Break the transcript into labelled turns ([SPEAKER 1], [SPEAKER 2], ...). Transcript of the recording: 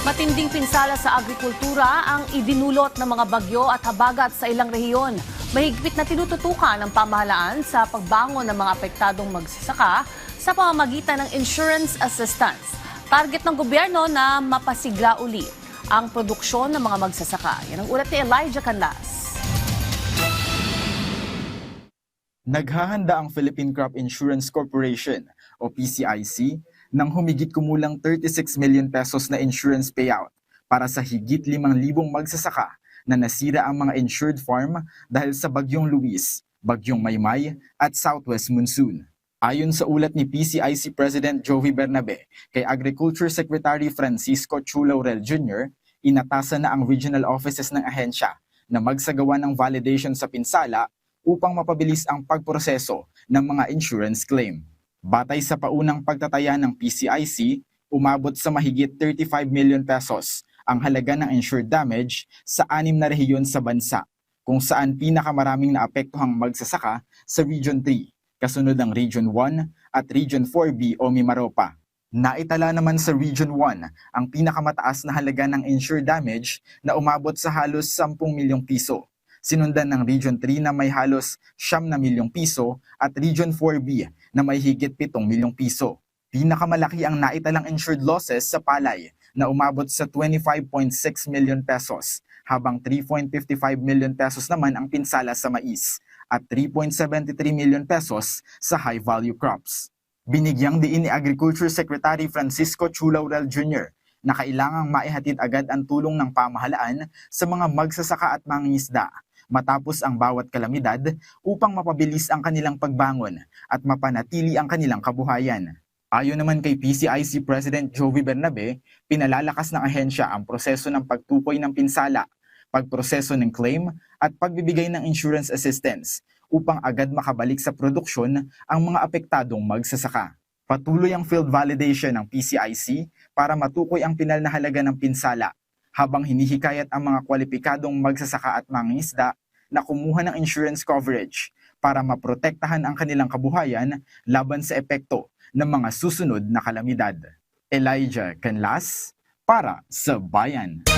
[SPEAKER 1] Matinding pinsala sa agrikultura ang idinulot ng mga bagyo at habagat sa ilang rehiyon. Mahigpit na tinututukan ng pamahalaan sa pagbangon ng mga apektadong magsasaka sa pamamagitan ng insurance assistance. Target ng gobyerno na mapasigla uli ang produksyon ng mga magsasaka. Yan ang ulat ni Elijah Canlas.
[SPEAKER 2] Naghahanda ang Philippine Crop Insurance Corporation o PCIC ng humigit kumulang 36 million pesos na insurance payout para sa higit 5,000 magsasaka na nasira ang mga insured farm dahil sa Bagyong Luis, Bagyong Maymay at Southwest Monsoon. Ayon sa ulat ni PCIC President Joey Bernabe kay Agriculture Secretary Francisco Chu Laurel Jr., inatasan na ang regional offices ng ahensya na magsagawa ng validation sa pinsala upang mapabilis ang pagproseso ng mga insurance claim. Batay sa paunang pagtataya ng PCIC, umabot sa mahigit 35 million pesos ang halaga ng insured damage sa 6 na rehiyon sa bansa, kung saan pinakamaraming naapektuhang magsasaka sa Region 3, kasunod ng Region 1 at Region 4B o Mimaropa. Naitala naman sa Region 1 ang pinakamataas na halaga ng insured damage na umabot sa halos 10 milyong piso. Sinundan ng Region 3 na may halos 9 na milyong piso at Region 4B na may higit 7 milyong piso. Pinakamalaki ang naitalang insured losses sa palay na umabot sa 25.6 million pesos, habang 3.55 million pesos naman ang pinsala sa mais at 3.73 million pesos sa high-value crops. Binigyang diin ni Agriculture Secretary Francisco Chu Laurel Jr. na kailangang maihatid agad ang tulong ng pamahalaan sa mga magsasaka at mangingisda matapos ang bawat kalamidad upang mapabilis ang kanilang pagbangon at mapanatili ang kanilang kabuhayan. Ayon naman kay PCIC President Joey Bernabe, pinalalakas ng ahensya ang proseso ng pagtukoy ng pinsala, pagproseso ng claim at pagbibigay ng insurance assistance upang agad makabalik sa produksyon ang mga apektadong magsasaka. Patuloy ang field validation ng PCIC para matukoy ang pinal na halaga ng pinsala, habang hinihikayat ang mga kwalipikadong magsasaka at mangingisda na kumuha ng insurance coverage para maprotektahan ang kanilang kabuhayan laban sa epekto ng mga susunod na kalamidad. Elijah Canlas para sa Bayan.